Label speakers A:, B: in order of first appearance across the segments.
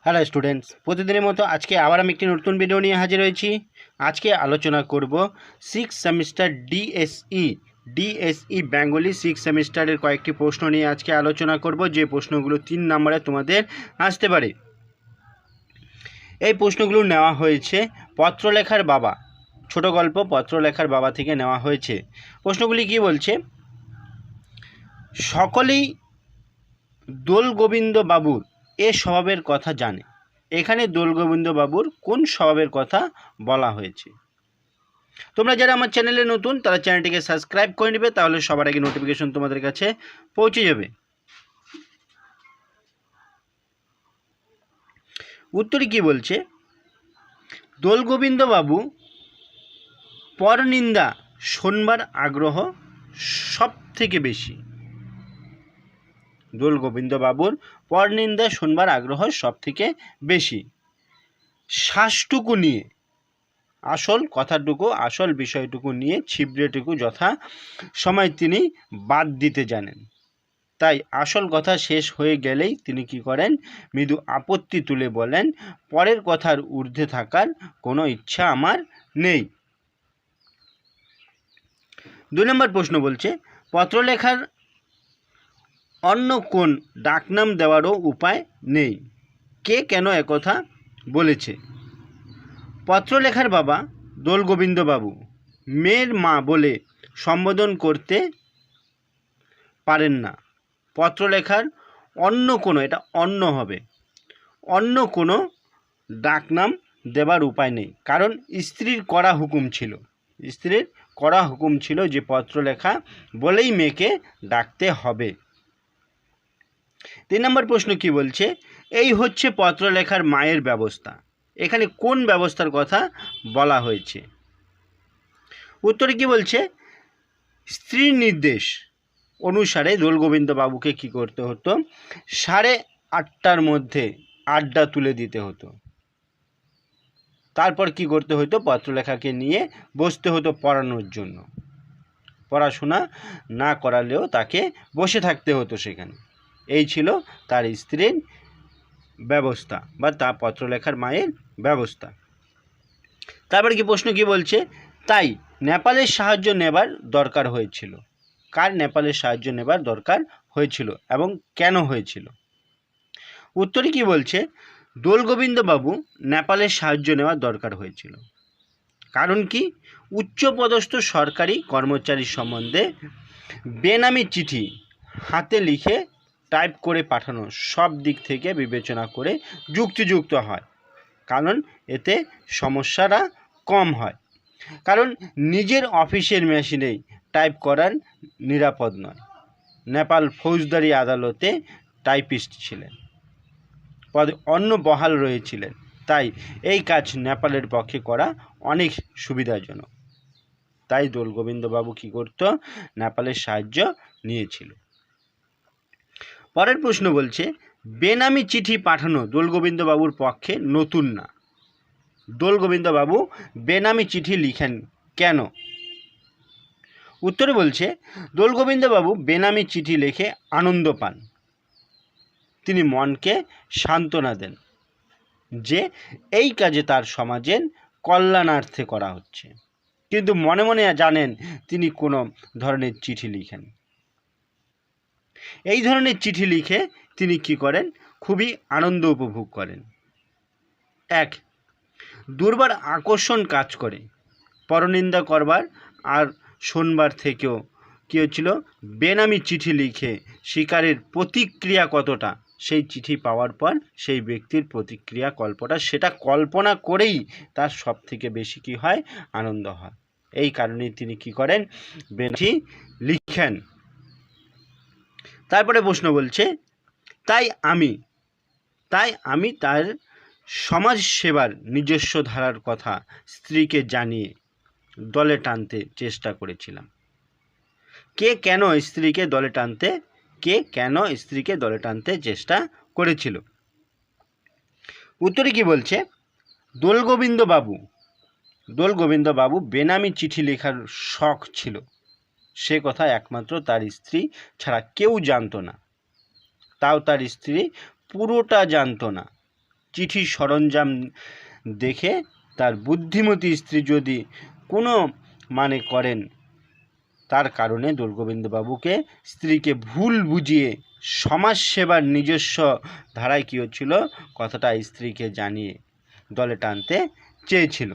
A: Hello students, প্রতিদিনের মতো আজকে আবার আমি একটি নতুন ভিডিও নিয়ে হাজির হয়েছি। আজকে আলোচনা করব six semester DSE Bengali six সেমিস্টারের কয়েকটি প্রশ্ন নিয়ে আজকে আলোচনা করব, যে প্রশ্নগুলো 3 নম্বরে তোমাদের আসতে পারে। এই প্রশ্নগুলো নেওয়া হয়েছে পত্রলেখার বাবা, ছোট গল্প পত্রলেখার বাবা থেকে নেওয়া হয়েছে। প্রশ্নগুলি কি বলছে? সকলেই দোল গোবিন্দ বাবুর এ স্বভাবের কথা জানে। এখানে দোল গোবিন্দ বাবুর কোন স্বভাবের কথা বলা হয়েছে? তোমরা যারা আমার চ্যানেলে নতুন তারা চ্যানেলটিকে সাবস্ক্রাইব করে নেবে, তাহলে সবার আগে নোটিফিকেশন তোমাদের কাছে পৌঁছে যাবে। উত্তরে কি বলছে? দোল গোবিন্দ বাবু পরনিন্দা শোনবার আগ্রহ সব থেকে বেশি। দোল গোবিন্দ বাবুর পরনিন্দা শোনবার আগ্রহ সব থেকে বেশি। শ্বাসটুকু নিয়ে, আসল কথাটুকু, আসল বিষয়টুকু নিয়ে ছিবড়েটুকু যথা সময় তিনি বাদ দিতে জানেন। তাই আসল কথা শেষ হয়ে গেলেই তিনি কি করেন? মৃদু আপত্তি তুলে বলেন, পরের কথার ঊর্ধ্বে থাকার কোনো ইচ্ছা আমার নেই। 2 নম্বর প্রশ্ন বলছে, পত্রলেখার অন্য কোন ডাকনাম দেওয়ারও উপায় নেই। কে কেন একথা বলেছে? পত্রলেখার বাবা দোল গোবিন্দ বাবু মেয়ের মা বলে সম্বোধন করতে পারেন না। পত্রলেখার অন্য কোনো, এটা অন্য হবে, অন্য কোনো ডাকনাম দেবার উপায় নেই, কারণ স্ত্রীর কড়া হুকুম ছিল, স্ত্রীর কড়া হুকুম ছিল যে পত্রলেখা বলেই মেয়েকে ডাকতে হবে। 3 নম্বর প্রশ্ন কি বলছে? এই হচ্ছে পত্রলেখার মায়ের ব্যবস্থা। এখানে কোন ব্যবস্থার কথা বলা হয়েছে? উত্তরে কি বলছে? স্ত্রীর নির্দেশ অনুসারে দোল গোবিন্দ বাবুকে কি করতে হতো? 8:30টার মধ্যে আড্ডা তুলে দিতে হতো। তারপর কি করতে হতো? পত্রলেখাকে নিয়ে বসতে হতো পড়ানোর জন্য। পড়াশোনা না করালেও তাকে বসে থাকতে হতো সেখানে। এই ছিল তার স্ত্রীর ব্যবস্থা বা তার পত্রলেখার মায়ের ব্যবস্থা। তারপরে কি প্রশ্ন কি বলছে? তাই নেপালের সাহায্য নেবার দরকার হয়েছিল। কার নেপালের সাহায্য নেবার দরকার হয়েছিল এবং কেন হয়েছিল? উত্তরে কি বলছে? দোল গোবিন্দ বাবু নেপালের সাহায্য নেওয়ার দরকার হয়েছিল কারণ কি? উচ্চপদস্থ সরকারি কর্মচারীর সম্বন্ধে বেনামি চিঠি হাতে লিখে টাইপ করে পাঠানো সব দিক থেকে বিবেচনা করে যুক্তিযুক্ত হয়, কারণ এতে সমস্যাটা কম হয়। কারণ নিজের অফিসের মেশিনেই টাইপ করার নিরাপদ নয়। নেপাল ফৌজদারি আদালতে টাইপিস্ট ছিলেন, পদে অন্য বহাল রয়েছিলেন, তাই এই কাজ নেপালের পক্ষে করা অনেক সুবিধাজনক। তাই দোল গোবিন্দবাবু কী করত? নেপালের সাহায্য নিয়েছিল। পরের প্রশ্ন বলছে, বেনামি চিঠি পাঠানো দোল গোবিন্দবাবুর পক্ষে নতুন না। দোল গোবিন্দবাবু বেনামি চিঠি লিখেন কেন? উত্তরে বলছে, দোল গোবিন্দবাবু বেনামি চিঠি লিখে আনন্দ পান। তিনি মনকে সান্ত্বনা দেন যে এই কাজে তার সমাজের কল্যাণার্থে করা হচ্ছে, কিন্তু মনে মনে জানেন তিনি কোনো ধরনের চিঠি লিখেন। এই ধরনের চিঠি লিখে তিনি কি করেন? খুবই আনন্দ উপভোগ করেন। 1. দুর্বার আকর্ষণ কাজ করে। পরনিন্দা করবার আর শোনবার থেকেও কী হচ্ছিল? বেনামি চিঠি লিখে শিকারের প্রতিক্রিয়া কতটা, সেই চিঠি পাওয়ার পর সেই ব্যক্তির প্রতিক্রিয়া কল্পটা, সেটা কল্পনা করেই তার সব থেকে বেশি কী হয়? আনন্দ হয়। এই কারণেই তিনি কি করেন? চিঠি লিখেন। তারপরে প্রশ্ন বলছে, তাই আমি তার সমাজ সেবার নিজস্ব ধারার কথা স্ত্রীকে জানিয়ে দলে টানতে চেষ্টা করেছিলাম। কে কেন স্ত্রীকে দলে টানতে চেষ্টা করেছিল? উত্তরে কি বলছে? দোল গোবিন্দবাবু বেনামি চিঠি লেখার শখ ছিল, সে কথা একমাত্র তার স্ত্রী ছাড়া কেউ জানতো না। তাও তার স্ত্রী পুরোটা জানতো না। চিঠি সরঞ্জাম দেখে তার বুদ্ধিমতী স্ত্রী যদি কোনো মানে করেন, তার কারণে দোলগোবিন্দবাবুকে স্ত্রীকে ভুল বুঝিয়ে সমাজসেবার নিজস্ব ধারায় কী হচ্ছিল, কথাটা স্ত্রীকে জানিয়ে দলে টানতে চেয়েছিল।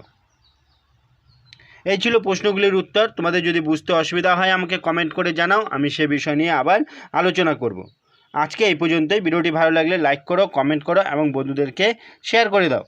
A: এই ছিল প্রশ্নগুলির উত্তর। তোমাদের যদি বুঝতে অসুবিধা হয় আমাকে কমেন্ট করে জানাও, আমি সে বিষয় নিয়ে আবার আলোচনা করব। আজকে এই পর্যন্তই। ভিডিওটি ভালো লাগলে লাইক করো, কমেন্ট করো এবং বন্ধুদেরকে শেয়ার করে দাও।